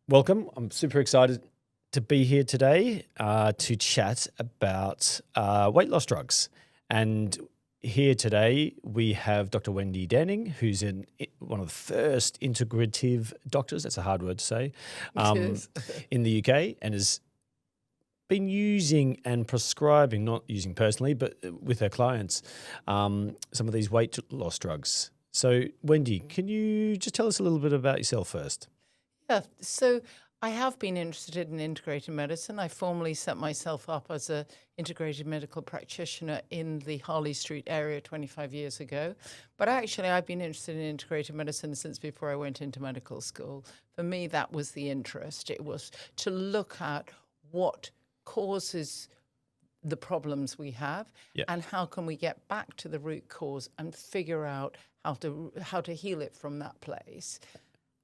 Welcome. I'm super excited to be here today to chat about weight loss drugs. And here today we have Dr. Wendy Denning, who's one of the first integrative doctors, that's a hard word to say, in the UK, and has been using and prescribing, not using personally, but with her clients, some of these weight loss drugs. So Wendy, can you just tell us a little bit about yourself first? Yeah, so I have been interested in integrative medicine. I formally set myself up as an integrative medical practitioner in the Harley Street area 25 years ago. But actually, I've been interested in integrative medicine since before I went into medical school. For me, that was the interest. It was to look at what causes the problems we have and how can we get back to the root cause and figure out how to heal it from that place.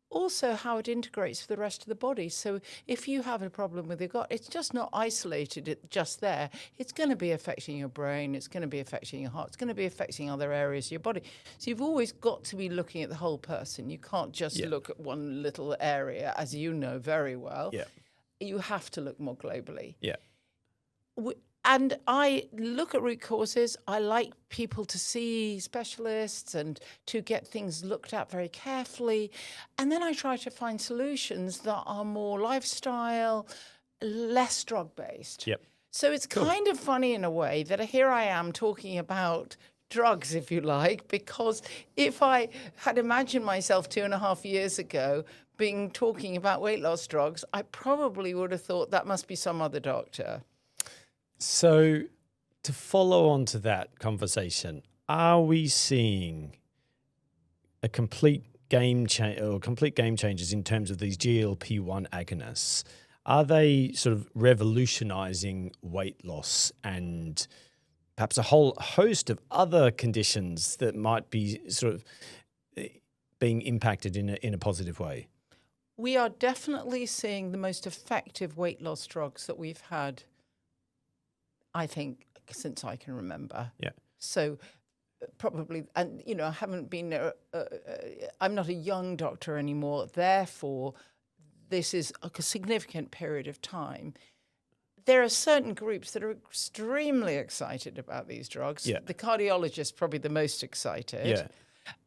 Also, how it integrates with the rest of the body. So if you have a problem with your gut, it's just not isolated just there. It's going to be affecting your brain. It's going to be affecting your heart. It's going to be affecting other areas of your body. So you've always got to be looking at the whole person. You can't just look at one little area, as you know very well. Yeah. You have to look more globally. Yeah. And I look at root causes. I like people to see specialists and to get things looked at very carefully. And then I try to find solutions that are more lifestyle, less drug-based. Yep. So it's kind of funny in a way that here I am talking about drugs, if you like, because if I had imagined myself 2.5 years ago talking about weight loss drugs, I probably would have thought that must be some other doctor. So to follow on to that conversation, are we seeing a complete game changes in terms of these GLP-1 agonists? Are they sort of revolutionizing weight loss and perhaps a whole host of other conditions that might be sort of being impacted in a positive way? We are definitely seeing the most effective weight loss drugs that we've had, I think, since I can remember. Yeah. So probably, and I haven't been, I'm not a young doctor anymore. Therefore, this is a significant period of time. There are certain groups that are extremely excited about these drugs. Yeah. The cardiologist probably the most excited.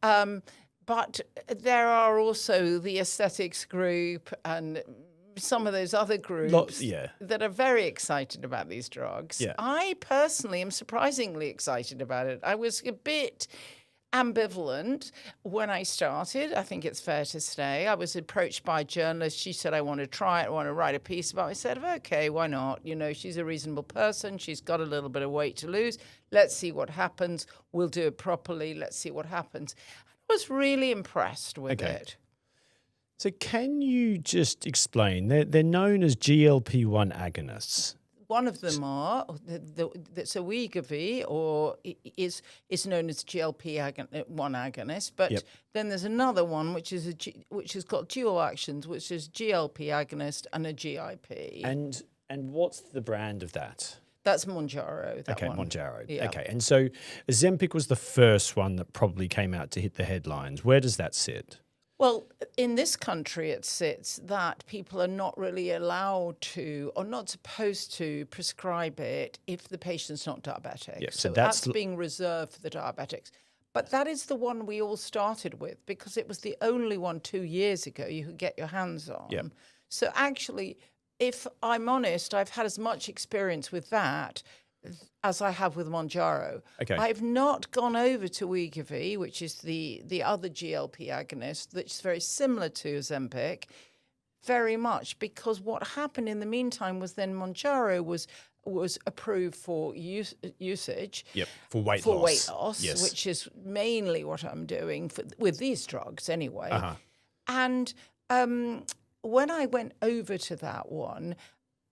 Yeah. But there are also the aesthetics group and some of those other groups that are very excited about these drugs. Yeah. I personally am surprisingly excited about it. I was a bit ambivalent when I started. I think it's fair to say. I was approached by a journalist. She said, I want to try it. I want to write a piece about it. I said, okay, why not? She's a reasonable person. She's got a little bit of weight to lose. Let's see what happens. We'll do it properly. Let's see what happens. I was really impressed with it. So can you just explain? They're known as GLP-1 agonists. One of them are so Wegovy, or is known as GLP-1 agonist. But then there's another one which has got dual actions, which is GLP agonist and a GIP. And what's the brand of that? That's Mounjaro. Mounjaro. Yeah. Okay, and so Ozempic was the first one that probably came out to hit the headlines. Where does that sit? Well, in this country, it sits that people are not really allowed to or not supposed to prescribe it if the patient's not diabetic. Yeah, so that's being reserved for the diabetics. But that is the one we all started with because it was the only one 2 years ago you could get your hands on. Yeah. So actually, if I'm honest, I've had as much experience with that as I have with Mounjaro. Okay. I've not gone over to Wegovy, which is the other GLP agonist, that's very similar to Ozempic, very much, because what happened in the meantime was then Mounjaro was approved for usage. Yep, for weight loss. Yes. Which is mainly what I'm doing with these drugs anyway. Uh-huh. And when I went over to that one,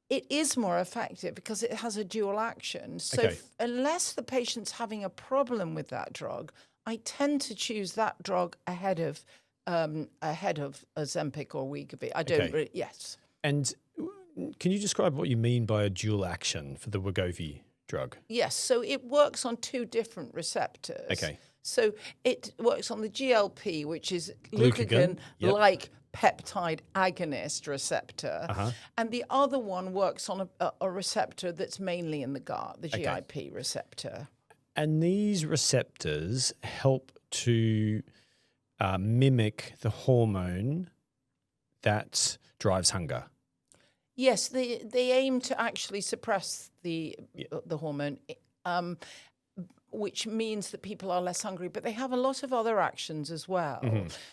it is more effective because it has a dual action. So unless the patient's having a problem with that drug, I tend to choose that drug ahead of Ozempic or Wegovy. I don't really, yes. And can you describe what you mean by a dual action for the Wegovy drug? Yes, so it works on 2 different receptors. Okay. So it works on the GLP, which is glucagon-like peptide agonist receptor, and the other one works on a receptor that's mainly in the gut, the GIP receptor. And these receptors help to mimic the hormone that drives hunger. Yes, they aim to actually suppress the hormone, which means that people are less hungry, but they have a lot of other actions as well.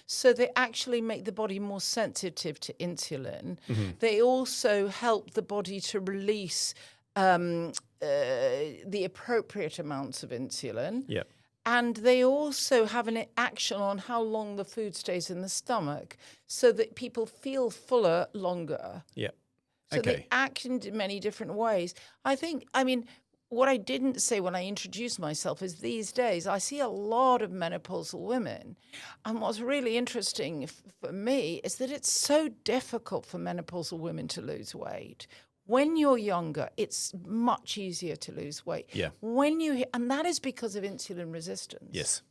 So they actually make the body more sensitive to insulin. They also help the body to release the appropriate amounts of insulin. Yeah. And they also have an action on how long the food stays in the stomach so that people feel fuller longer. Yeah. So they act in many different ways. What I didn't say when I introduced myself is these days I see a lot of menopausal women. And what's really interesting for me is that it's so difficult for menopausal women to lose weight. When you're younger, it's much easier to lose weight. Yeah. And that is because of insulin resistance. Yes.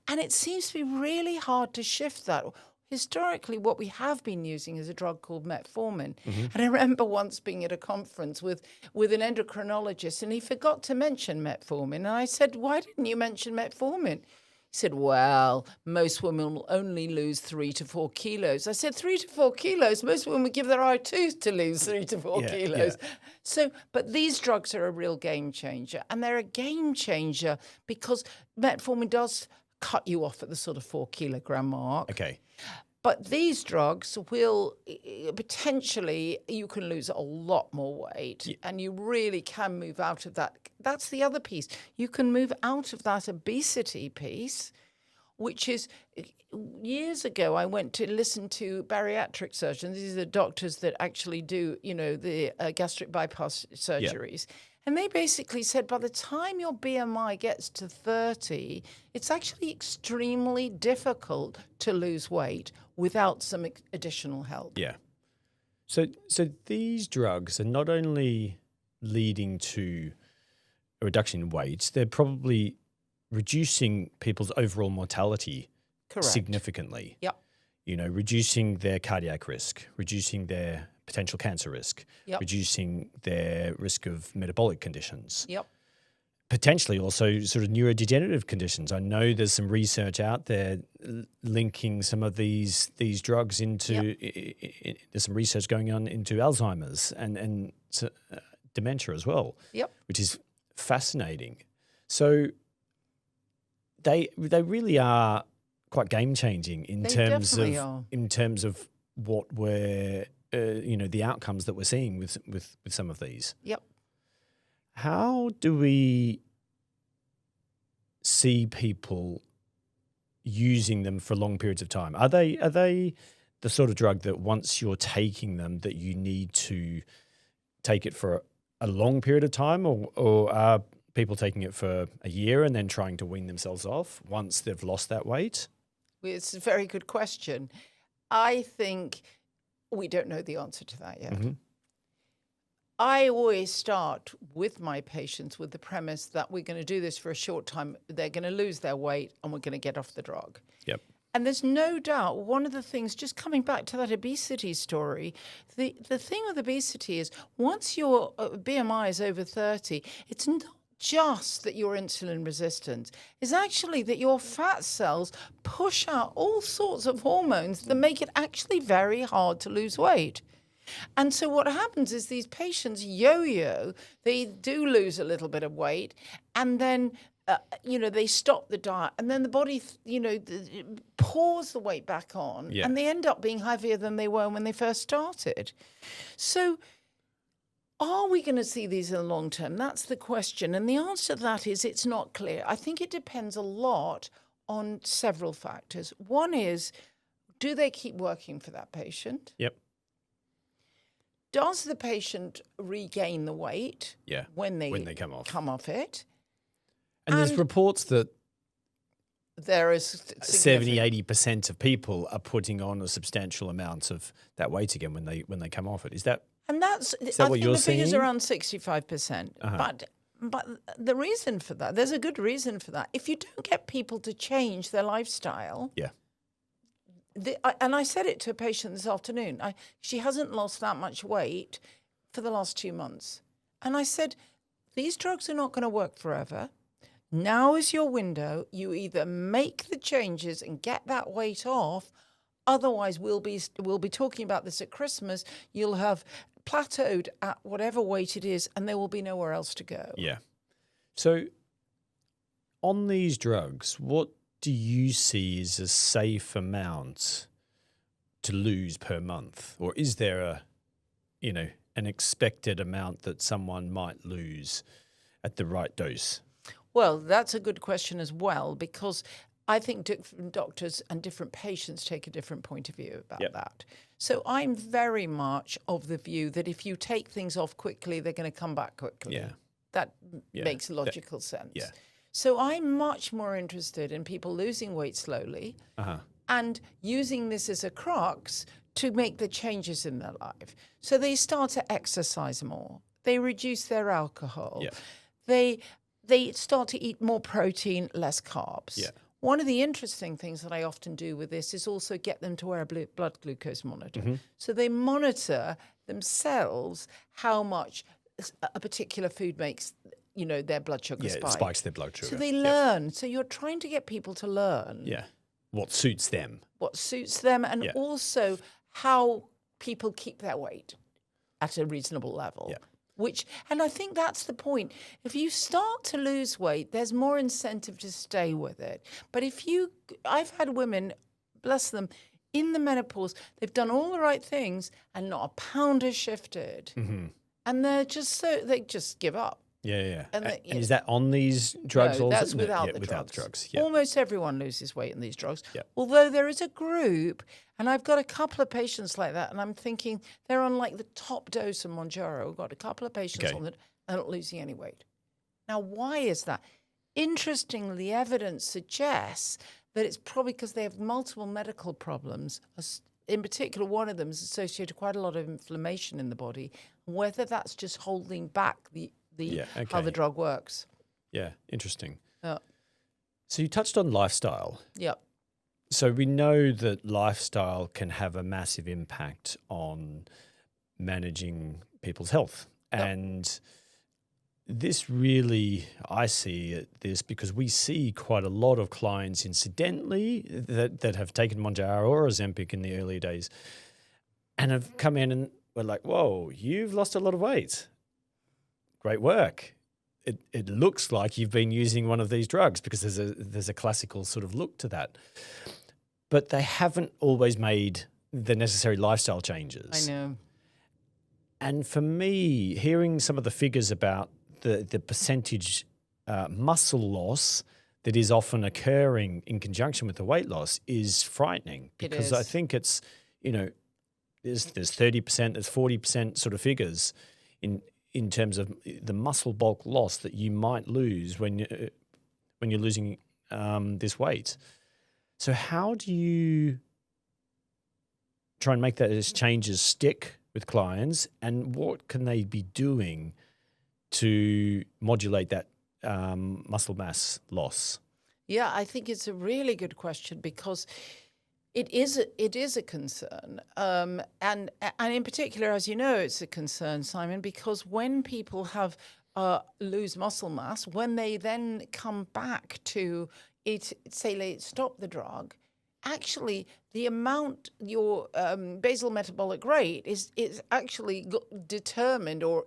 And it seems to be really hard to shift that. Historically, what we have been using is a drug called metformin. And I remember once being at a conference with an endocrinologist, and he forgot to mention metformin. And I said, "Why didn't you mention metformin?" He said, "Well, most women will only lose 3 to 4 kilos." I said, 3 to 4 kilos? Most women would give their eye tooth to lose 3 to 4 kilos. Yeah. So, but these drugs are a real game changer. And they're a game changer because metformin does cut you off at the sort of 4 kilogram mark. Okay. But these drugs will potentially, you can lose a lot more weight and you really can move out of that. That's the other piece. You can move out of that obesity piece, which is, years ago, I went to listen to bariatric surgeons. These are the doctors that actually do, the gastric bypass surgeries. Yeah. And they basically said by the time your BMI gets to 30, it's actually extremely difficult to lose weight without some additional help. Yeah. So these drugs are not only leading to a reduction in weight, they're probably reducing people's overall mortality significantly. Yep. Reducing their cardiac risk, reducing their potential cancer risk, reducing their risk of metabolic conditions. Yep. Potentially also sort of neurodegenerative conditions. I know there's some research out there linking some of these drugs into, there's some research going on into Alzheimer's and dementia as well, which is fascinating. So they really are quite game changing in terms of what we're the outcomes that we're seeing with some of these. Yep. How do we see people using them for long periods of time? Are they the sort of drug that once you're taking them that you need to take it for a long period of time, or are people taking it for a year and then trying to wean themselves off once they've lost that weight? It's a very good question. I think we don't know the answer to that yet. I always start with my patients with the premise that we're going to do this for a short time. They're going to lose their weight and we're going to get off the drug. Yep. And there's no doubt one of the things, just coming back to that obesity story, the thing with obesity is once your BMI is over 30, it's not just that you're insulin resistant. It's actually that your fat cells push out all sorts of hormones that make it actually very hard to lose weight. And so what happens is these patients yo-yo, they do lose a little bit of weight, and then they stop the diet, and then the body, pours the weight back on, and they end up being heavier than they were when they first started. So are we going to see these in the long term? That's the question. And the answer to that is it's not clear. I think it depends a lot on several factors. One is, do they keep working for that patient? Yep. Does the patient regain the weight when they come off it? And there's reports that there is 70-80% of people are putting on a substantial amount of that weight again when they come off it. Is that what you're seeing? I think the figure's around 65%. But the reason for that, there's a good reason for that. If you don't get people to change their lifestyle, and I said it to a patient this afternoon. She hasn't lost that much weight for the last 2 months. And I said, these drugs are not going to work forever. Now is your window. You either make the changes and get that weight off. Otherwise, we'll be talking about this at Christmas. You'll have plateaued at whatever weight it is, and there will be nowhere else to go. Yeah. So on these drugs, what do you see as a safe amount to lose per month? Or is there an expected amount that someone might lose at the right dose? Well, that's a good question as well, because I think different doctors and different patients take a different point of view about that. So I'm very much of the view that if you take things off quickly, they're going to come back quickly. Yeah. That makes logical sense. Yeah. So I'm much more interested in people losing weight slowly and using this as a crux to make the changes in their life. So they start to exercise more. They reduce their alcohol. Yeah. They start to eat more protein, less carbs. Yeah. One of the interesting things that I often do with this is also get them to wear a blood glucose monitor. So they monitor themselves how much a particular food makes, their blood sugar spike. It spikes their blood sugar. So they learn. So you're trying to get people to learn. Yeah. What suits them. What suits them, and also how people keep their weight at a reasonable level. Yeah. And I think that's the point. If you start to lose weight, there's more incentive to stay with it. But I've had women, bless them, in the menopause, they've done all the right things and not a pound has shifted. And they just give up. Yeah. And is that on these drugs no, also? that's without the without drugs. drugs. Yeah. Almost everyone loses weight in these drugs. Yeah. Although there is a group, and I've got a couple of patients like that, and I'm thinking they're on like the top dose of Mounjaro. I've got a couple of patients on that and not losing any weight. Now, why is that? Interestingly, the evidence suggests that it's probably because they have multiple medical problems. In particular, one of them is associated with quite a lot of inflammation in the body. Whether that's just holding back how the drug works. Yeah, interesting. Yeah. So you touched on lifestyle. Yep. So we know that lifestyle can have a massive impact on managing people's health. Yep. And this really, I see this because we see quite a lot of clients incidentally that have taken Mounjaro or Ozempic in the early days and have come in and we're like, whoa, you've lost a lot of weight. Great work. It looks like you've been using one of these drugs because there's a classical sort of look to that. But they haven't always made the necessary lifestyle changes. I know. And for me, hearing some of the figures about the percentage muscle loss that is often occurring in conjunction with the weight loss is frightening because I think it's, there's 30%, there's 40% sort of figures in terms of the muscle bulk loss that you might lose when you're losing this weight. So how do you try and make those changes stick with clients, and what can they be doing to modulate that muscle mass loss? Yeah, I think it's a really good question because it is a concern, and in particular, as you know, it's a concern, Simon, because when people have lose muscle mass, when they then come back to it, say they stop the drug, actually the amount your basal metabolic rate is actually determined or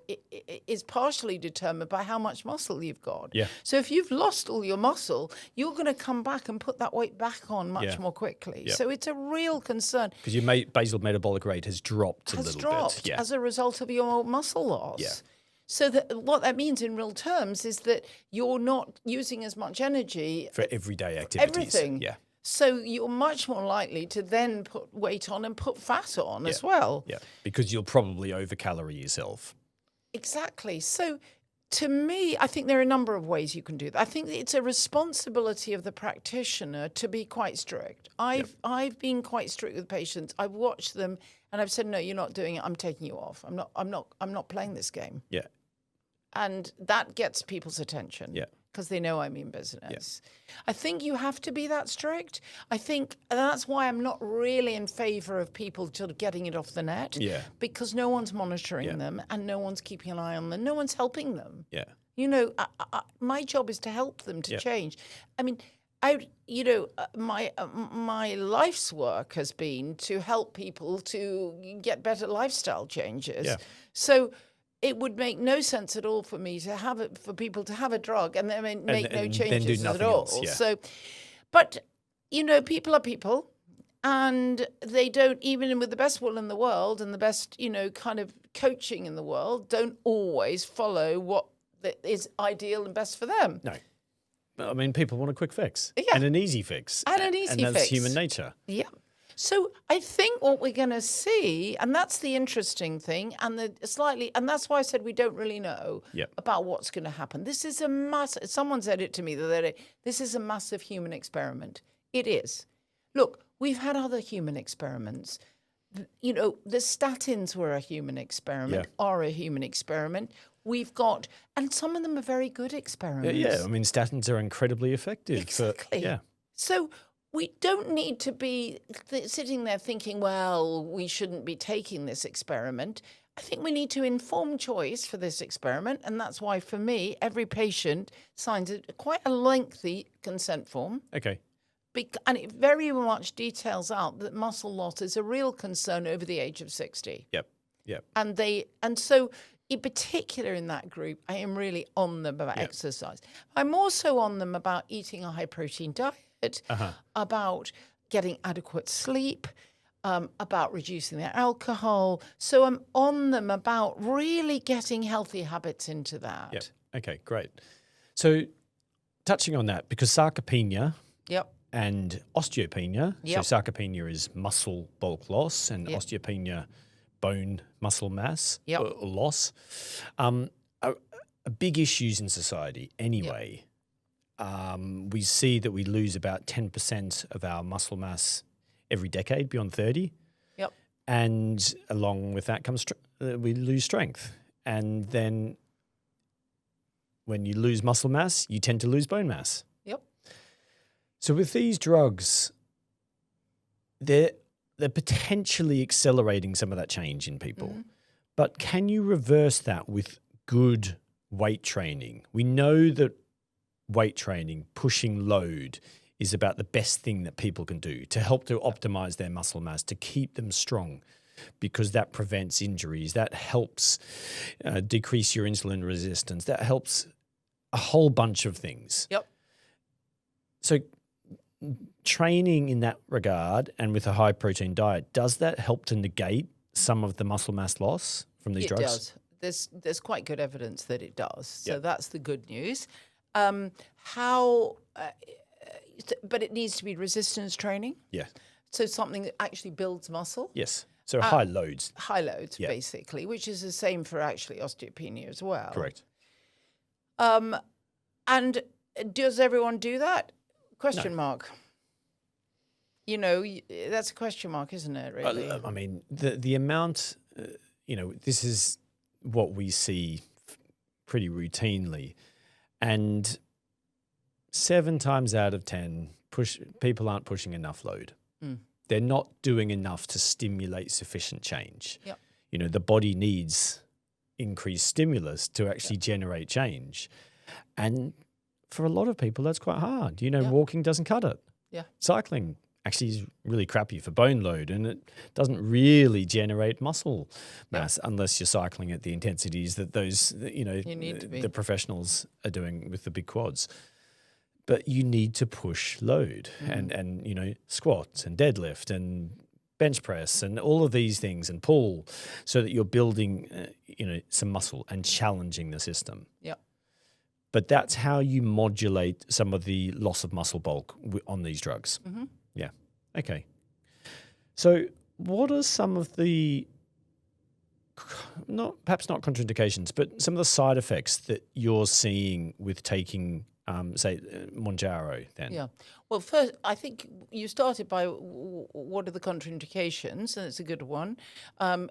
is partially determined by how much muscle you've got. Yeah. So if you've lost all your muscle, you're going to come back and put that weight back on much more quickly. Yeah. So it's a real concern. Because your basal metabolic rate has dropped a little bit. As a result of your muscle loss. Yeah. So what that means in real terms is that you're not using as much energy for everyday activities. Everything. Yeah. So you're much more likely to then put weight on and put fat on as well. Yeah, because you'll probably overcalorie yourself. Exactly. So to me, I think there are a number of ways you can do that. I think it's a responsibility of the practitioner to be quite strict. I've been quite strict with patients. I've watched them and I've said, no, you're not doing it. I'm taking you off. I'm not playing this game. Yeah. And that gets people's attention. Yeah. because they know I mean business. I think you have to be that strict. I think that's why I'm not really in favor of people sort of getting it off the net. Yeah. Because no one's monitoring them and no one's keeping an eye on them. No one's helping them. Yeah. You know, my job is to help them to change. I mean, my life's work has been to help people to get better lifestyle changes. Yeah. So it would make no sense at all for me to have it, for people to have a drug and then make no changes at all. Else, yeah. So, but you know, people are people. And they don't, even with the best will in the world and the best, you know, kind of coaching in the world, don't always follow what is ideal and best for them. No. I mean, people want a quick fix Yeah. and an easy fix. And that's human nature. Yeah. So I think what we're going to see, and that's the interesting thing, and and that's why I said we don't really know about what's going to happen. This is a massive, someone said it to me the other day, this is a massive human experiment. It is. Look, we've had other human experiments. You know, the statins were a human experiment, are a human experiment. We've got, and some of them are very good experiments. Yeah, I mean, statins are incredibly effective. Exactly. So we don't need to be sitting there thinking, well, we shouldn't be taking this experiment. I think we need to inform choice for this experiment. And that's why, for me, every patient signs quite a lengthy consent form. Okay. And it very much details out that muscle loss is a real concern over the age of 60. Yep. And so in particular in that group, I am really on them about exercise. I'm also on them about eating a high protein diet, about getting adequate sleep, about reducing their alcohol. So I'm on them about really getting healthy habits into that. Yep. Okay, great. So touching on that, because sarcopenia and osteopenia, so sarcopenia is muscle bulk loss and osteopenia bone muscle mass loss, are big issues in society anyway. We see that we lose about 10% of our muscle mass every decade beyond 30. And along with that comes we lose strength. And then when you lose muscle mass, you tend to lose bone mass. So with these drugs, they're potentially accelerating some of that change in people. But can you reverse that with good weight training? We know that weight training, pushing load, is about the best thing that people can do to help to optimize their muscle mass, to keep them strong, because that prevents injuries, that helps decrease your insulin resistance, that helps a whole bunch of things. So training in that regard and with a high protein diet, does that help to negate some of the muscle mass loss from these drugs? It does. There's quite good evidence that it does. So that's the good news. But it needs to be resistance training. So something that actually builds muscle. So high loads. High loads, basically, which is the same for actually osteopenia as well. Correct. And does everyone do that? Question mark. You know, that's a question mark, isn't it, really? I mean, the amount, this is what we see pretty routinely. And 7 times out of 10, people aren't pushing enough load. They're not doing enough to stimulate sufficient change. You know, the body needs increased stimulus to actually generate change. And for a lot of people, that's quite hard. You know, walking doesn't cut it. Cycling actually is really crappy for bone load, and it doesn't really generate muscle mass unless you're cycling at the intensities that those, the professionals are doing with the big quads. But you need to push load and squats and deadlift and bench press and all of these things and pull, so that you're building, some muscle and challenging the system. But that's how you modulate some of the loss of muscle bulk on these drugs. Okay. So what are some of the, perhaps not contraindications, but some of the side effects that you're seeing with taking say, Mounjaro then? Yeah. Well, first, I think you started by what are the contraindications, and it's a good one.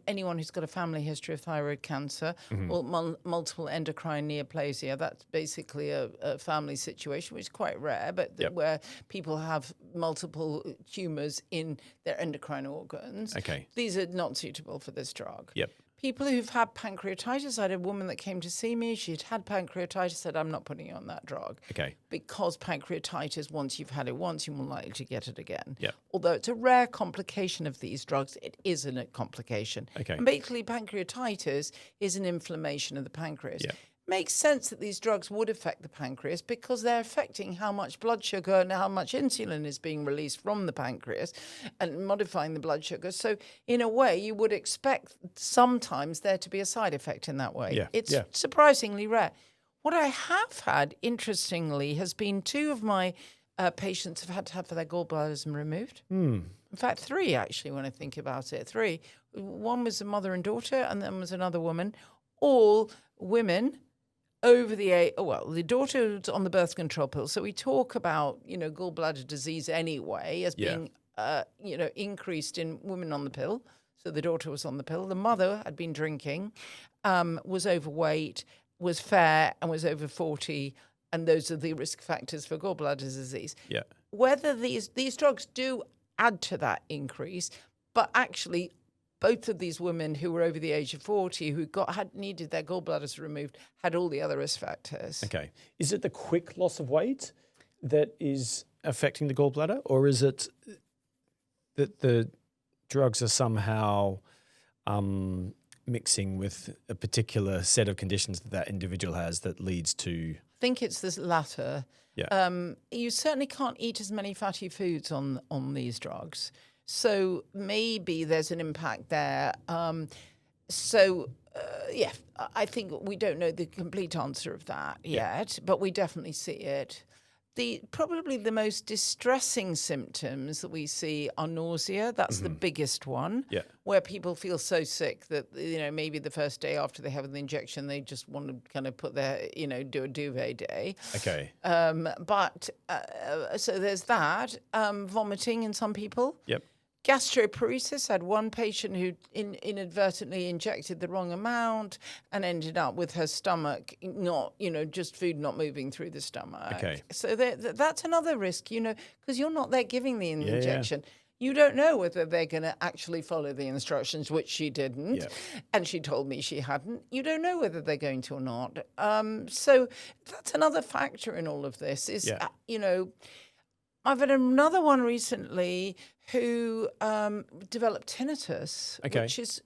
Anyone who's got a family history of thyroid cancer or multiple endocrine neoplasia, that's basically a family situation, which is quite rare, but where people have multiple tumors in their endocrine organs. Okay. These are not suitable for this drug. Yep. People who've had pancreatitis, I had a woman that came to see me. She'd had pancreatitis, said, I'm not putting you on that drug. Okay. Because pancreatitis, once you've had it once, you're more likely to get it again. Yeah. Although it's a rare complication of these drugs, it isn't a complication. Okay. And basically, pancreatitis is an inflammation of the pancreas. Yeah. Makes sense that these drugs would affect the pancreas because they're affecting how much blood sugar and how much insulin is being released from the pancreas and modifying the blood sugar. So in a way, you would expect sometimes there to be a side effect in that way. Yeah. It's surprisingly rare. What I have had, interestingly, has been two of my patients have had to have their gallbladders removed. In fact, three, actually, when I think about it. Three. One was a mother and daughter, and then was another woman. All women over the age, well, the daughter was on the birth control pill. So we talk about, gallbladder disease anyway as being, increased in women on the pill. So the daughter was on the pill. The mother had been drinking, was overweight, was fair, and was over 40. And those are the risk factors for gallbladder disease. Yeah. Whether these drugs do add to that increase, but actually both of these women who were over the age of 40 who had needed their gallbladders removed had all the other risk factors. Okay. Is it the quick loss of weight that is affecting the gallbladder, or is it that the drugs are somehow mixing with a particular set of conditions that individual has that leads to? I think it's this latter. Yeah. You certainly can't eat as many fatty foods on these drugs. So maybe there's an impact there. I think we don't know the complete answer of that yet, but we definitely see it. Probably the most distressing symptoms that we see are nausea. That's the biggest one, where people feel so sick that, maybe the first day after they have the injection, they just want to kind of put their, do a duvet day. Okay. So there's that. Vomiting in some people. Yep. Gastroparesis. I had one patient who inadvertently injected the wrong amount and ended up with her stomach not, just food not moving through the stomach. Okay. So that's another risk, because you're not there giving the injection. You don't know whether they're going to actually follow the instructions, which she didn't. Yeah. And she told me she hadn't. You don't know whether they're going to or not. So that's another factor in all of this is, I've had another one recently who developed tinnitus,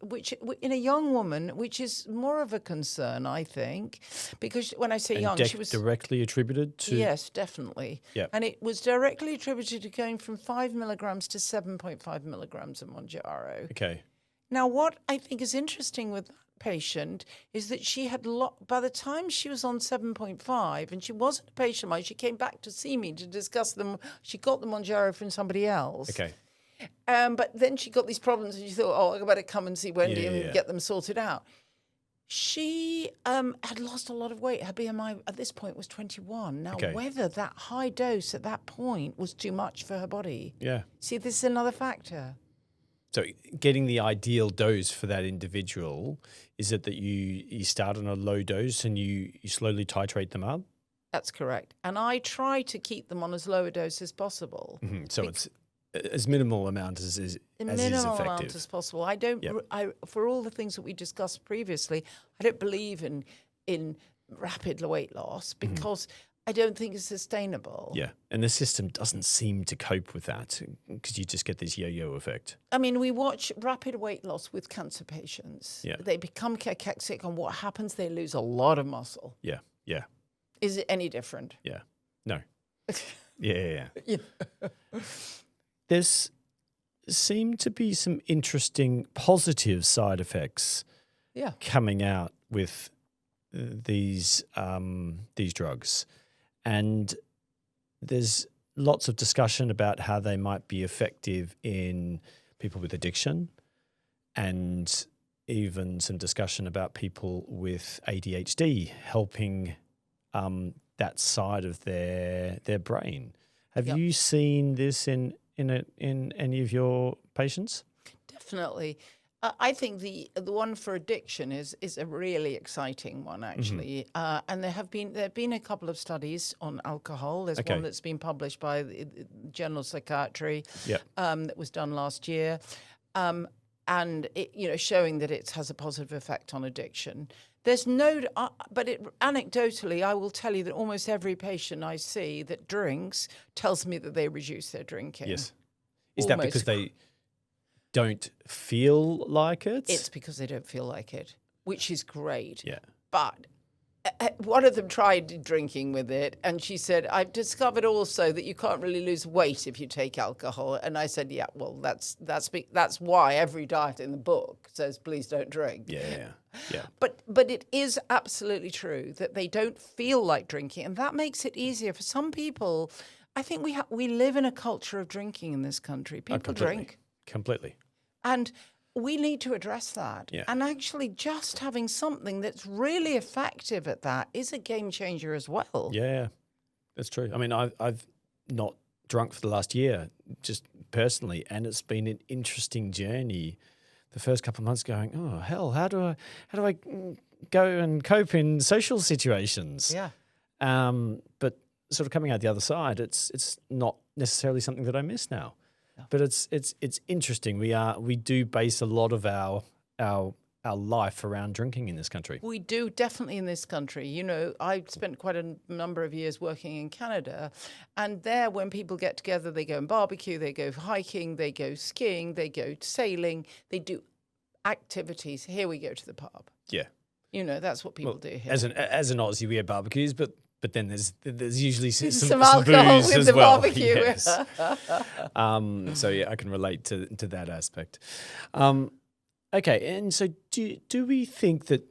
which in a young woman, which is more of a concern, I think, because when I say young, she was directly attributed to. Yes, definitely. Yep. And it was directly attributed to going from 5 milligrams to 7.5 milligrams of Mounjaro. Okay. Now, what I think is interesting with that patient is that she had by the time she was on 7.5, and she wasn't a patient of mine, she came back to see me to discuss them. She got the Mounjaro from somebody else. Okay. But then she got these problems, and she thought, I better come and see Wendy and get them sorted out. She had lost a lot of weight. Her BMI at this point was 21. Now, whether that high dose at that point was too much for her body. Yeah. See, this is another factor. So getting the ideal dose for that individual, is it that you start on a low dose and you slowly titrate them up? That's correct. And I try to keep them on as low a dose as possible. Mm-hmm. So it's as minimal amount as is effective. As possible. I don't. For all the things that we discussed previously, I don't believe in rapid weight loss because I don't think it's sustainable. Yeah, and the system doesn't seem to cope with that because you just get this yo-yo effect. I mean, we watch rapid weight loss with cancer patients. Yeah, they become cachexic, and what happens? They lose a lot of muscle. Yeah, yeah. Is it any different? Yeah, no. Yeah. There's seem to be some interesting positive side effects coming out with these drugs. And there's lots of discussion about how they might be effective in people with addiction, and even some discussion about people with ADHD, helping that side of their brain. Have Yep. you seen this in any of your patients? Definitely. I think the one for addiction is a really exciting one, actually. And there have been a couple of studies on alcohol. There's Okay. one that's been published by the Journal of Psychiatry Yep. that was done last year, and it, showing that it has a positive effect on addiction. There's no, but anecdotally, I will tell you that almost every patient I see that drinks tells me that they reduce their drinking. Yes. Is that because they don't feel like it? It's because they don't feel like it, which is great. Yeah. But one of them tried drinking with it, and she said, "I've discovered also that you can't really lose weight if you take alcohol." And I said, "Yeah, well, that's why every diet in the book says please don't drink." Yeah. But it is absolutely true that they don't feel like drinking, and that makes it easier for some people. I think we live in a culture of drinking in this country. People drink. Completely. And we need to address that. Yeah. And actually just having something that's really effective at that is a game changer as well. Yeah, that's true. I mean, I've not drunk for the last year, just personally, and it's been an interesting journey. The first couple of months going, oh, hell, how do I go and cope in social situations? Yeah. But sort of coming out the other side, it's not necessarily something that I miss now. But it's interesting. We do base a lot of our life around drinking in this country. We do, definitely in this country. I spent quite a number of years working in Canada, and there when people get together, they go and barbecue, they go hiking, they go skiing, they go sailing, they do activities. Here we go to the pub. Yeah. That's what people do here. As an Aussie, we have barbecues, but then there's usually some alcohol booze with as the well. barbecue. Yes. So yeah, I can relate to that aspect. Okay, and so do we think that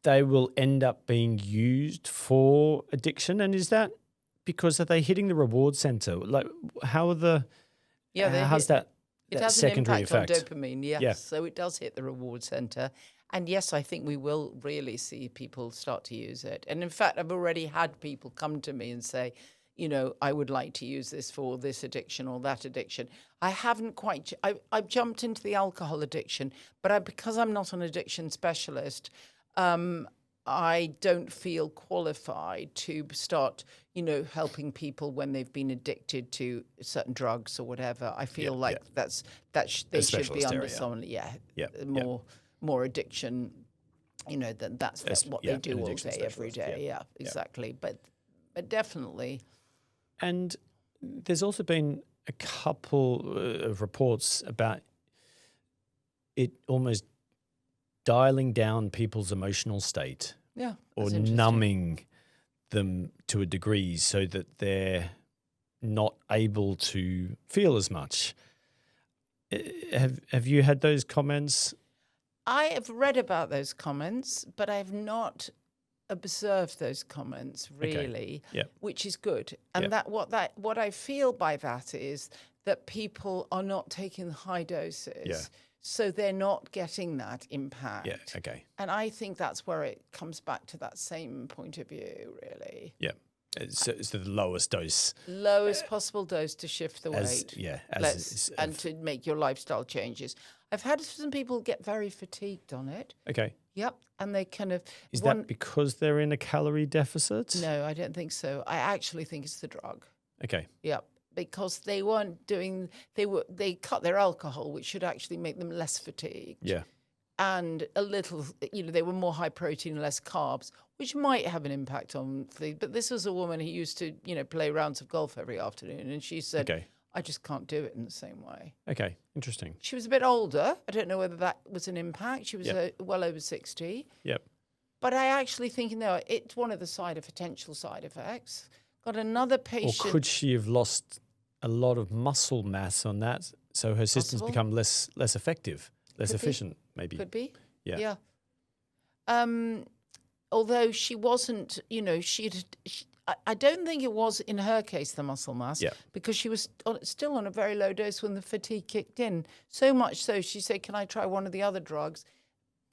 they will end up being used for addiction? And is that because are they hitting the reward center? Like, how are the how's that? It has secondary an impact effect on dopamine, yes. Yeah. So it does hit the reward center. And yes, I think we will really see people start to use it. And in fact, I've already had people come to me and say, I would like to use this for this addiction or that addiction. I haven't quite, I've jumped into the alcohol addiction, but because I'm not an addiction specialist, I don't feel qualified to start, helping people when they've been addicted to certain drugs or whatever. I feel like they should be under someone, more addiction, that's what they do all day, every day. Yeah, exactly. But definitely. And there's also been a couple of reports about it almost dialing down people's emotional state. Yeah. Or numbing them to a degree so that they're not able to feel as much. Have you had those comments? I have read about those comments, but I have not observed those comments really, which is good. And what I feel by that is that people are not taking high doses, so they're not getting that impact. Yeah. Okay. And I think that's where it comes back to that same point of view, really. Yeah. So it's the lowest dose. Lowest possible dose to shift the weight. And to make your lifestyle changes. I've had some people get very fatigued on it. Okay. Yep. And they kind of... Is that because they're in a calorie deficit? No, I don't think so. I actually think it's the drug. Okay. Yep. Because they weren't doing... They cut their alcohol, which should actually make them less fatigued. Yeah. And a little... they were more high protein, less carbs, which might have an impact on... But this was a woman who used to, play rounds of golf every afternoon. And she said... Okay. I just can't do it in the same way. Okay, interesting. She was a bit older. I don't know whether that was an impact. She was well over 60. Yep. But I actually think, no, it's one of the potential side effects. Got another patient. Or could she have lost a lot of muscle mass on that, so her system's become less effective, less efficient, maybe? Could be. Yeah. Although she wasn't, I don't think it was, in her case, the muscle mass, because she was still on a very low dose when the fatigue kicked in. So much so, she said, can I try one of the other drugs?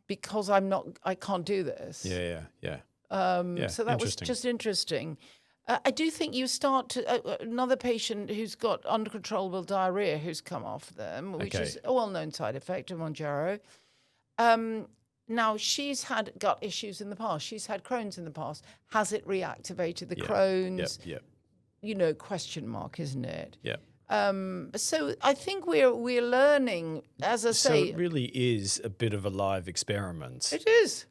Because I can't do this. Yeah. So that was just interesting. I do think you start to another patient who's got uncontrollable diarrhea who's come off them, which is a well-known side effect of Mounjaro. Now, she's had gut issues in the past. She's had Crohn's in the past. Has it reactivated the Crohn's? You know, question mark, isn't it? Yeah. So I think we're learning, as I say. So it really is a bit of a live experiment. It is.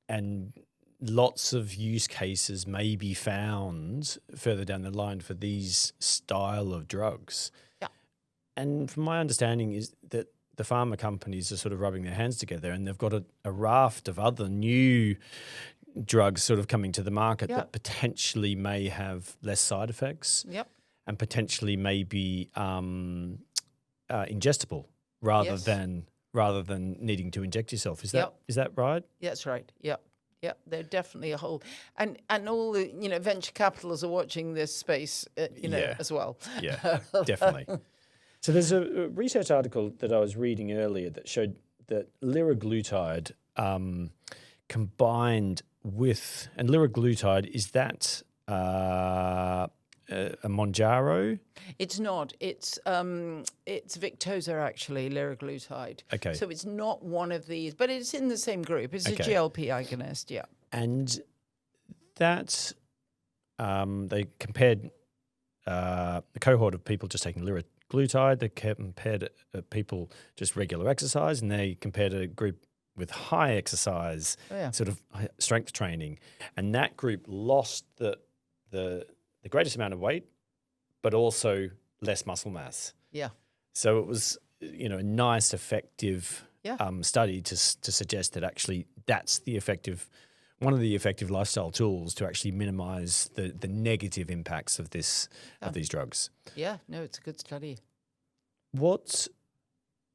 And lots of use cases may be found further down the line for these style of drugs. Yeah. And from my understanding is that the pharma companies are sort of rubbing their hands together, and they've got a raft of other new drugs sort of coming to the market that potentially may have less side effects and potentially may be ingestible rather than needing to inject yourself. Is that right? That's right. Yep. Yeah, they're definitely a whole, and all the venture capitalists are watching this space, as well. Yeah, definitely. So there's a research article that I was reading earlier that showed that liraglutide combined with, and liraglutide, is that a Mounjaro? It's not. It's Victoza, actually, liraglutide. Okay. So it's not one of these, but it's in the same group. It's a GLP agonist, yeah. And that they compared a cohort of people just taking liraglutide. They compared people just regular exercise, and they compared a group with high exercise, sort of strength training. And that group lost the greatest amount of weight, but also less muscle mass. Yeah. So it was, a nice, effective study to suggest that actually that's one of the effective lifestyle tools to actually minimize the negative impacts of these drugs. Yeah, no, it's a good study.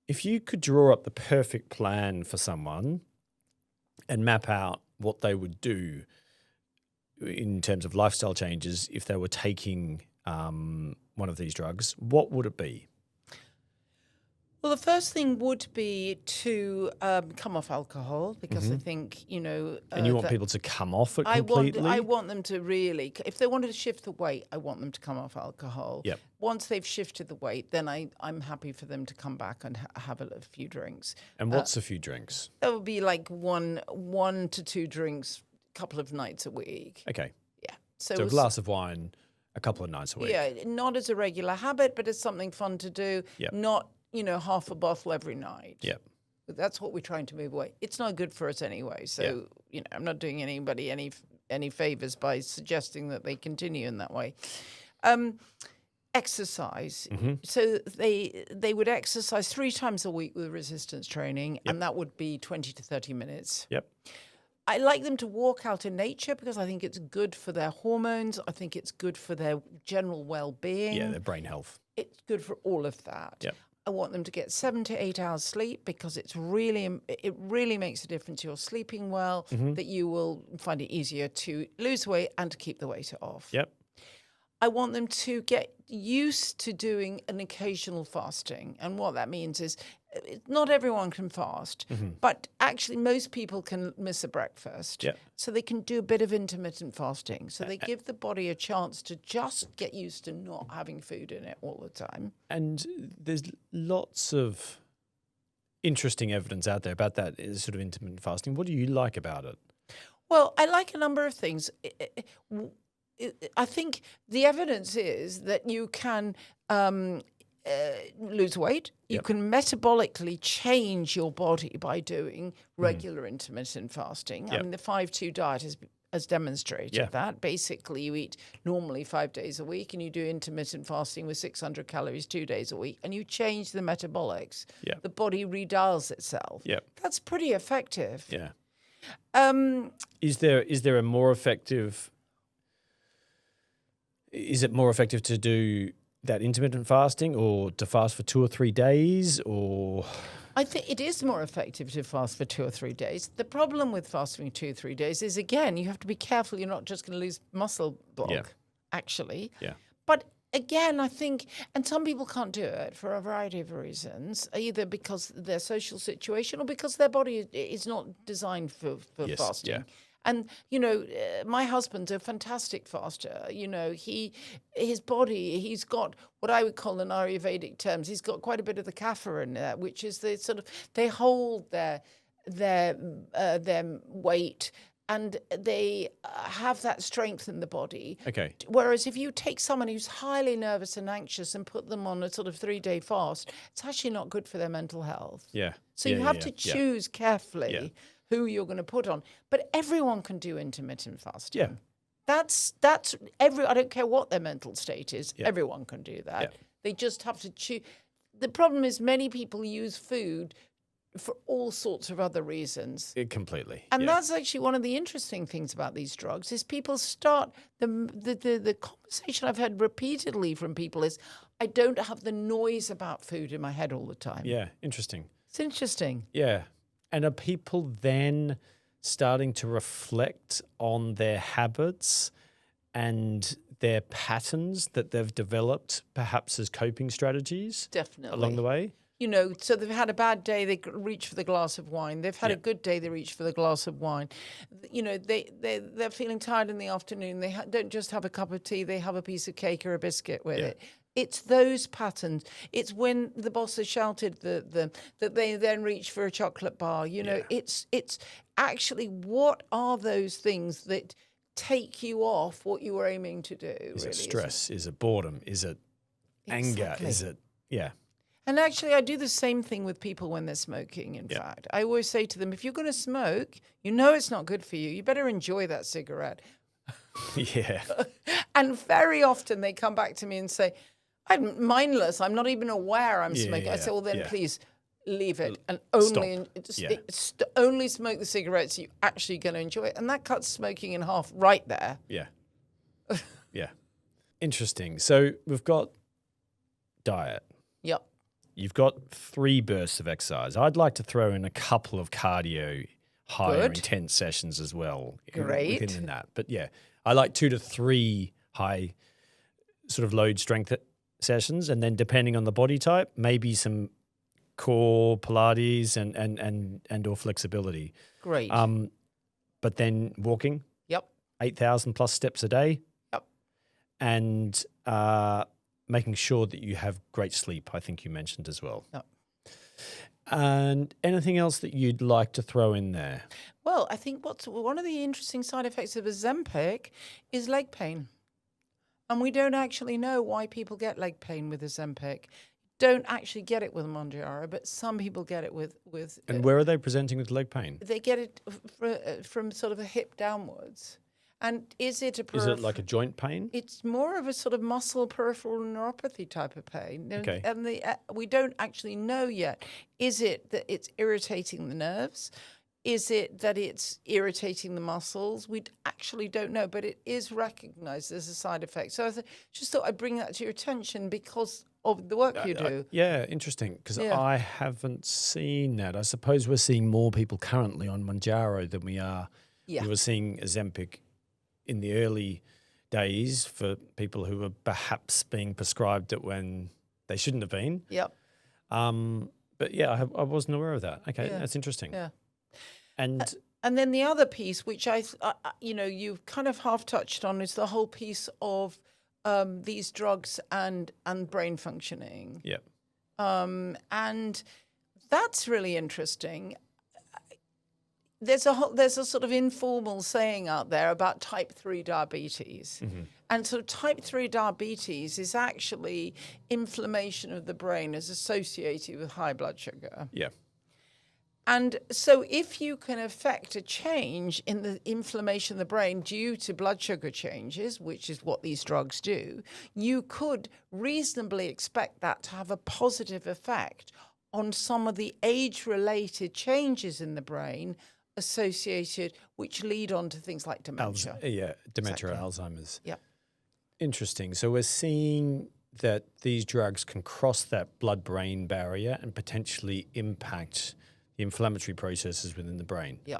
If you could draw up the perfect plan for someone and map out what they would do in terms of lifestyle changes if they were taking one of these drugs, what would it be? Well, the first thing would be to come off alcohol, because I think, and you want people to come off it completely? I want them to really, if they wanted to shift the weight, I want them to come off alcohol. Yep. Once they've shifted the weight, then I'm happy for them to come back and have a few drinks. And what's a few drinks? That would be like one to two drinks, a couple of nights a week. Okay. Yeah. So a glass of wine a couple of nights a week. Yeah, not as a regular habit, but as something fun to do. Yep. Not, half a bottle every night. Yeah. That's what we're trying to move away. It's not good for us anyway. So, I'm not doing anybody any favors by suggesting that they continue in that way. Exercise. So they would exercise 3 times a week with resistance training, and that would be 20 to 30 minutes. Yep. I like them to walk out in nature because I think it's good for their hormones. I think it's good for their general well-being. Yeah, their brain health. It's good for all of that. Yep. I want them to get 7 to 8 hours sleep because it really makes a difference. You're sleeping well, that you will find it easier to lose weight and to keep the weight off. Yep. I want them to get used to doing an occasional fasting. And what that means is not everyone can fast, but actually most people can miss a breakfast. Yep. So they can do a bit of intermittent fasting. So they give the body a chance to just get used to not having food in it all the time. And there's lots of interesting evidence out there about that sort of intermittent fasting. What do you like about it? Well, I like a number of things. I think the evidence is that you can lose weight. You can metabolically change your body by doing regular intermittent fasting. I mean, the 5-2 diet has demonstrated that. Basically, you eat normally 5 days a week and you do intermittent fasting with 600 calories 2 days a week, and you change the metabolics. Yeah. The body redials itself. Yeah. That's pretty effective. Yeah. Is there a more effective... Is it more effective to do that intermittent fasting or to fast for 2 or 3 days, or? I think it is more effective to fast for 2 or 3 days. The problem with fasting 2 or 3 days is, again, you have to be careful. You're not just going to lose muscle bulk, actually. Yeah. But again, I think, and some people can't do it for a variety of reasons, either because of their social situation or because their body is not designed for fasting. Yeah. And, my husband's a fantastic faster. His body, he's got what I would call in Ayurvedic terms, he's got quite a bit of the kapha in there, which is the sort of, they hold their weight, and they have that strength in the body. Okay. Whereas if you take someone who's highly nervous and anxious and put them on a sort of 3-day fast, it's actually not good for their mental health. Yeah. So you have to choose carefully who you're going to put on. But everyone can do intermittent fasting. Yeah. That's I don't care what their mental state is. Yeah. Everyone can do that. Yeah. They just have to choose. The problem is many people use food for all sorts of other reasons. Completely. And that's actually one of the interesting things about these drugs is people start, the conversation I've had repeatedly from people is, I don't have the noise about food in my head all the time. Yeah, interesting. It's interesting. Yeah. And are people then starting to reflect on their habits and their patterns that they've developed perhaps as coping strategies? Definitely. Along the way? So they've had a bad day, they reach for the glass of wine. They've had a good day, they reach for the glass of wine. They're feeling tired in the afternoon. They don't just have a cup of tea, they have a piece of cake or a biscuit with it. It's those patterns. It's when the boss has shouted that they then reach for a chocolate bar. It's actually, what are those things that take you off what you were aiming to do? Is it stress? Is it boredom? Is it anger? Is it, And actually, I do the same thing with people when they're smoking, in fact. I always say to them, if you're going to smoke, it's not good for you. You better enjoy that cigarette. Yeah. And very often they come back to me and say, I'm mindless. I'm not even aware I'm smoking. I say, well, then please leave it and only smoke the cigarettes you're actually going to enjoy it. And that cuts smoking in half right there. Yeah. Yeah. Interesting. So we've got diet. Yep. You've got 3 bursts of exercise. I'd like to throw in a couple of cardio, higher intense sessions as well. Great. Within that. But I like 2 to 3 high sort of load strength sessions. And then depending on the body type, maybe some core Pilates and or flexibility. Great. But then walking. Yep. 8,000 plus steps a day. Yep. And making sure that you have great sleep, I think you mentioned as well. Yep. And anything else that you'd like to throw in there? Well, I think one of the interesting side effects of Ozempic is leg pain. And we don't actually know why people get leg pain with Ozempic. Don't actually get it with Mounjaro, but some people get it with. And where are they presenting with leg pain? They get it from sort of a hip downwards. And is it like a joint pain? It's more of a sort of muscle peripheral neuropathy type of pain. Okay. And we don't actually know yet. Is it that it's irritating the nerves? Is it that it's irritating the muscles? We actually don't know, but it is recognized as a side effect. So I just thought I'd bring that to your attention because of the work you do. Interesting, because I haven't seen that. I suppose we're seeing more people currently on Mounjaro than we were seeing Ozempic in the early days for people who were perhaps being prescribed it when they shouldn't have been. Yep. But I wasn't aware of that. Okay, that's interesting. Yeah. And then the other piece, which you've kind of half touched on, is the whole piece of these drugs and brain functioning. Yeah. And that's really interesting. There's a sort of informal saying out there about type 3 diabetes. Mm-hmm. And so type 3 diabetes is actually inflammation of the brain as associated with high blood sugar. Yeah. And so if you can affect a change in the inflammation of the brain due to blood sugar changes, which is what these drugs do, you could reasonably expect that to have a positive effect on some of the age-related changes in the brain associated, which lead on to things like dementia. Dementia or Alzheimer's. Yeah. Interesting. So we're seeing that these drugs can cross that blood-brain barrier and potentially impact the inflammatory processes within the brain. Yeah.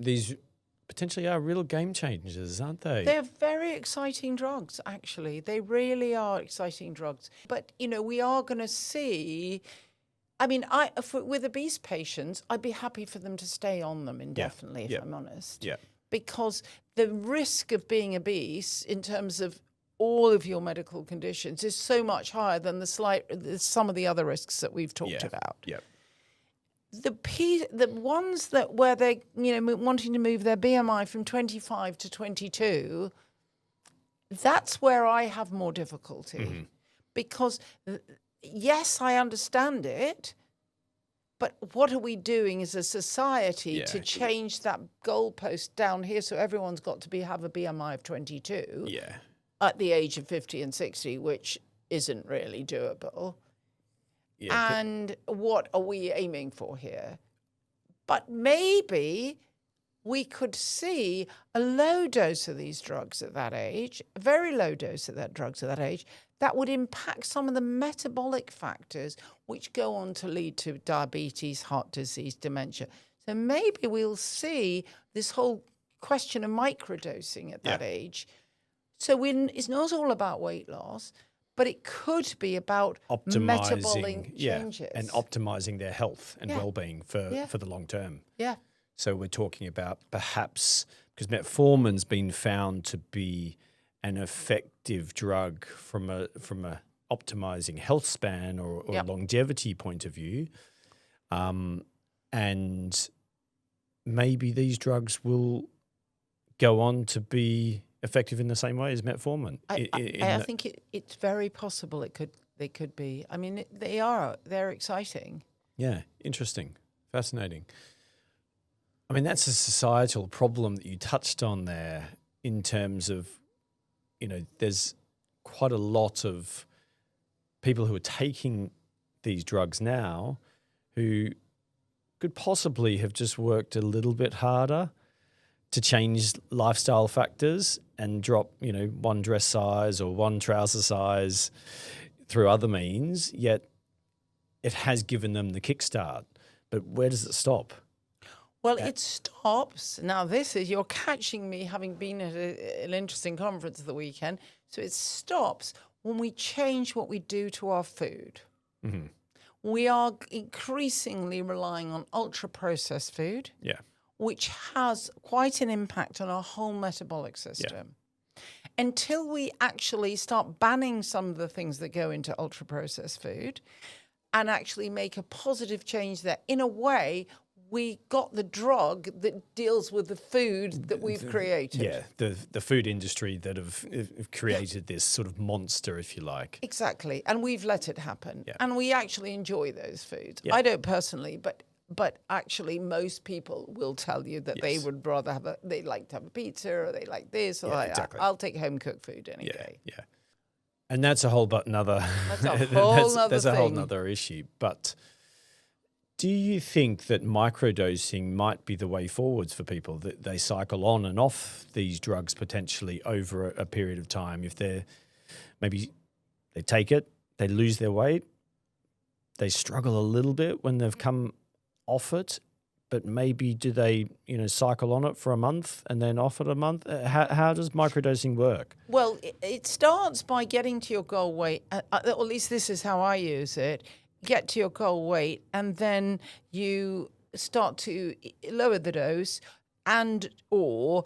These potentially are real game changers, aren't they? They're very exciting drugs, actually. They really are exciting drugs. But, we are going to see I mean, with obese patients, I'd be happy for them to stay on them indefinitely, if I'm honest. Yeah. Because the risk of being obese in terms of all of your medical conditions is so much higher than some of the other risks that we've talked about. Yeah. The ones where they wanting to move their BMI from 25 to 22, that's where I have more difficulty, because yes, I understand it, but what are we doing as a society to change that goalpost down here so everyone's got to have a BMI of 22 at the age of 50 and 60, which isn't really doable. Yeah, and what are we aiming for here? But maybe we could see a low dose of these drugs at that age, a very low dose of that drugs at that age, that would impact some of the metabolic factors which go on to lead to diabetes, heart disease, dementia. So maybe we'll see this whole question of microdosing at that age. So it's not all about weight loss, but it could be about metabolic changes. And optimizing their health and well-being for the long term. Yeah. So we're talking about perhaps, because metformin's been found to be an effective drug from a optimizing health span or longevity point of view, and maybe these drugs will go on to be effective in the same way as metformin. I think it's very possible they could be. I mean, they're exciting. Yeah, interesting, fascinating. I mean, that's a societal problem that you touched on there in terms of, there's quite a lot of people who are taking these drugs now who could possibly have just worked a little bit harder to change lifestyle factors and drop, one dress size or one trouser size through other means, yet it has given them the kickstart. But where does it stop? Well, it stops. Now, you're catching me having been at an interesting conference the weekend. So it stops when we change what we do to our food. Mm-hmm. We are increasingly relying on ultra-processed food, which has quite an impact on our whole metabolic system. Yeah. Until we actually start banning some of the things that go into ultra-processed food and actually make a positive change there, in a way, we got the drug that deals with the food that we've created. Yeah, the food industry that have created this sort of monster, if you like. Exactly, and we've let it happen. Yeah. And we actually enjoy those foods. Yeah. I don't personally, but actually most people will tell you that they would rather they like to have a pizza or they like this or exactly. I'll take home cooked food any day. Yeah, and that's a whole nother issue, but. Do you think that microdosing might be the way forwards for people, that they cycle on and off these drugs potentially over a period of time? If they take it, they lose their weight, they struggle a little bit when they've come off it, but maybe do they, cycle on it for a month and then off it a month? How does microdosing work? Well, it starts by getting to your goal weight, or at least this is how I use it. Get to your goal weight, and then you start to lower the dose or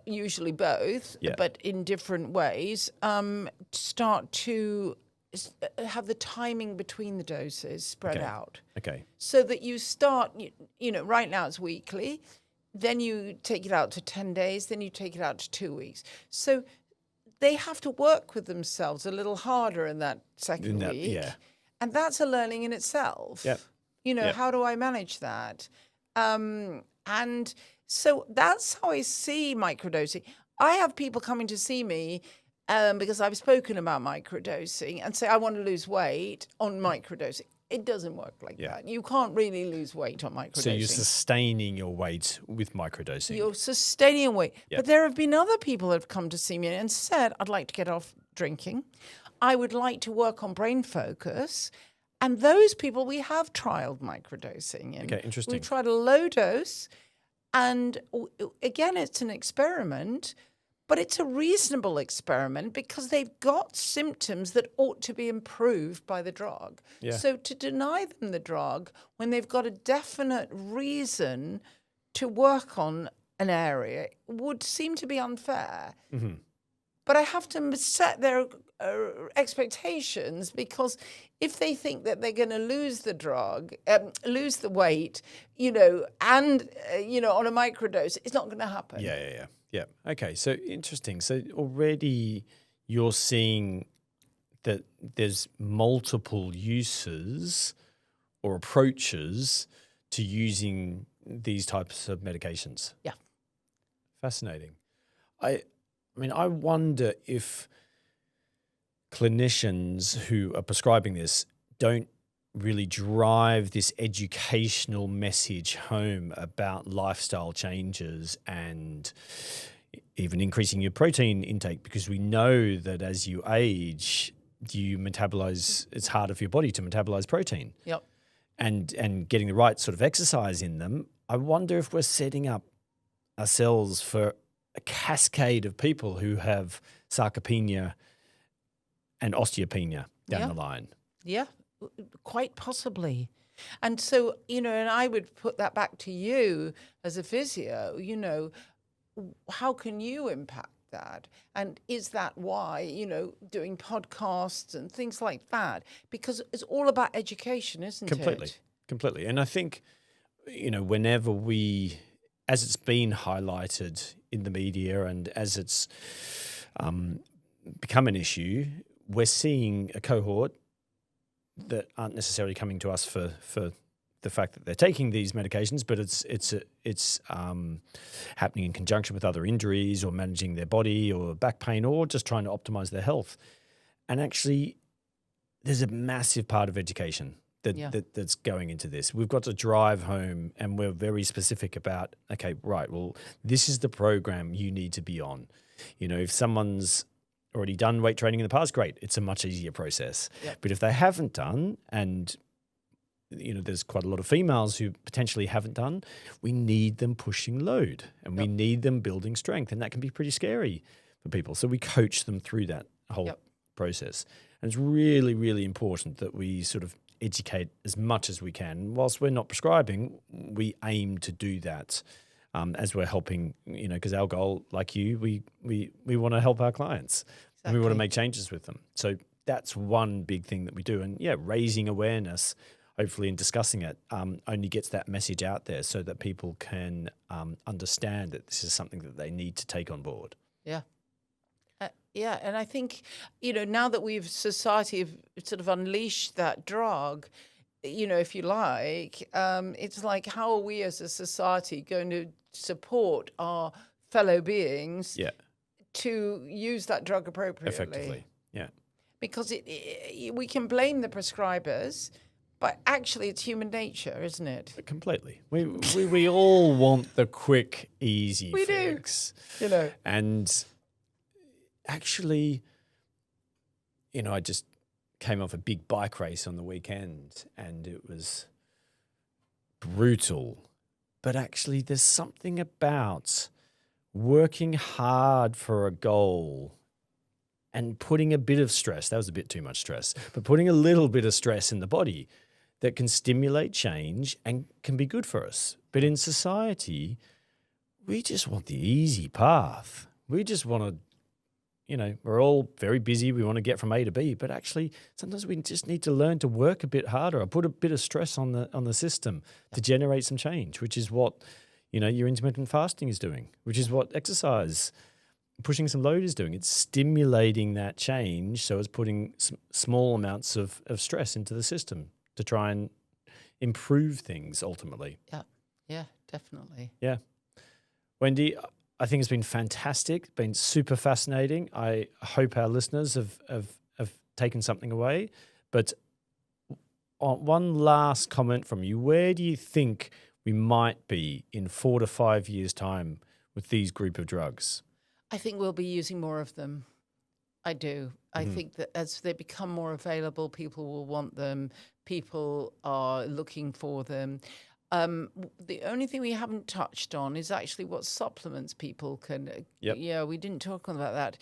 usually both, but in different ways, start to have the timing between the doses spread out. Okay. So that you start, right now it's weekly, then you take it out to 10 days, then you take it out to 2 weeks. So they have to work with themselves a little harder in that second week. Yeah. And that's a learning in itself. Yep. How do I manage that? And so that's how I see microdosing. I have people coming to see me because I've spoken about microdosing and say, I want to lose weight on microdosing. It doesn't work like that. You can't really lose weight on microdosing. So you're sustaining your weight with microdosing. You're sustaining your weight. Yep. But there have been other people that have come to see me and said, I'd like to get off drinking. I would like to work on brain focus. And those people, we have trialed microdosing. Okay, interesting. We tried a low dose. And again, it's an experiment. But it's a reasonable experiment because they've got symptoms that ought to be improved by the drug. Yeah. So to deny them the drug when they've got a definite reason to work on an area would seem to be unfair. Mm-hmm. But I have to set their expectations, because if they think that they're going to lose the drug, lose the weight, and, on a microdose, it's not going to happen. Yeah. Okay, so interesting. So already you're seeing that there's multiple uses or approaches to using these types of medications. Yeah. Fascinating. I mean, I wonder if clinicians who are prescribing this don't really drive this educational message home about lifestyle changes and even increasing your protein intake, because we know that as you age, you metabolize, it's harder for your body to metabolize protein. Yep. And getting the right sort of exercise in them. I wonder if we're setting up ourselves for a cascade of people who have sarcopenia and osteopenia down the line. Yeah, quite possibly. And so, and I would put that back to you as a physio, how can you impact that? And is that why, doing podcasts and things like that? Because it's all about education, isn't it? Completely. And I think, whenever as it's been highlighted in the media and as it's become an issue, we're seeing a cohort that aren't necessarily coming to us for the fact that they're taking these medications, but it's happening in conjunction with other injuries or managing their body or back pain or just trying to optimize their health. And actually, there's a massive part of education that's going into this. We've got to drive home, and we're very specific about, okay, right, well, this is the program you need to be on. If someone's already done weight training in the past, great, it's a much easier process. Yep. But if they haven't done, and there's quite a lot of females who potentially haven't done, we need them pushing load and we need them building strength, and that can be pretty scary for people. So we coach them through that whole process. And it's really, really important that we sort of educate as much as we can. Whilst we're not prescribing, we aim to do that as we're helping, because our goal, like you, we want to help our clients. Exactly. And we want to make changes with them. So that's one big thing that we do. And raising awareness, hopefully, and discussing it only gets that message out there so that people can understand that this is something that they need to take on board. Yeah. And I think, now that society have sort of unleashed that drug, if you like, it's like, how are we as a society going to support our fellow beings to use that drug appropriately? Effectively, yeah. Because we can blame the prescribers, but actually it's human nature, isn't it? Completely. We all want the quick, easy fix. We do. And actually, I just came off a big bike race on the weekend and it was brutal. But actually, there's something about working hard for a goal and putting a bit of stress, that was a bit too much stress, but putting a little bit of stress in the body that can stimulate change and can be good for us. But in society, we just want the easy path. We just want to, we're all very busy. We want to get from A to B, but actually sometimes we just need to learn to work a bit harder or put a bit of stress on the system to generate some change, which is what, your intermittent fasting is doing, which is what exercise, pushing some load is doing. It's stimulating that change. So it's putting small amounts of stress into the system to try and improve things ultimately. Yeah, definitely. Yeah. Wendy, I think it's been fantastic. It's been super fascinating. I hope our listeners have taken something away. But one last comment from you. Where do you think we might be in 4 to 5 years' time with these group of drugs? I think we'll be using more of them. I do. I think that as they become more available, people will want them. People are looking for them. The only thing we haven't touched on is actually what supplements people can. Yep. Yeah, we didn't talk about that.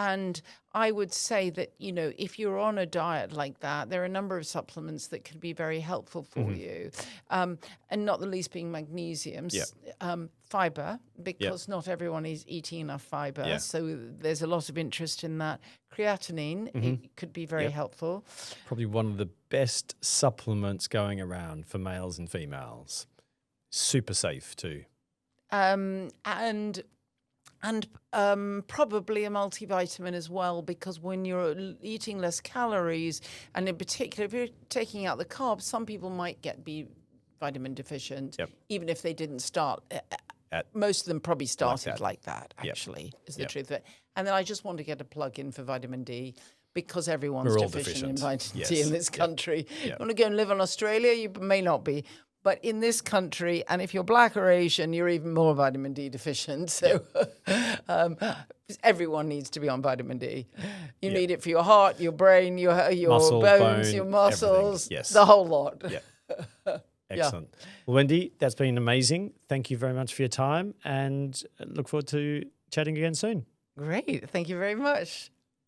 And I would say that, if you're on a diet like that, there are a number of supplements that could be very helpful for you. And not the least being magnesium, fiber, because not everyone is eating enough fiber. Yeah. So there's a lot of interest in that. Creatinine it could be very helpful. Probably one of the best supplements going around for males and females. Super safe too. And probably a multivitamin as well, because when you're eating less calories, and in particular, if you're taking out the carbs, some people might be vitamin deficient, even if they didn't start. Most of them probably started like that actually, is the truth of it. And then I just want to get a plug in for vitamin D, because everyone's deficient in vitamin D in this country. You want to go and live in Australia, you may not be. But in this country, and if you're Black or Asian, you're even more vitamin D deficient. So everyone needs to be on vitamin D. You need it for your heart, your brain, your Muscle, bones, bone, your muscles, yes. the whole lot. Excellent. Well, Wendy, that's been amazing. Thank you very much for your time, and look forward to chatting again soon. Great. Thank you very much.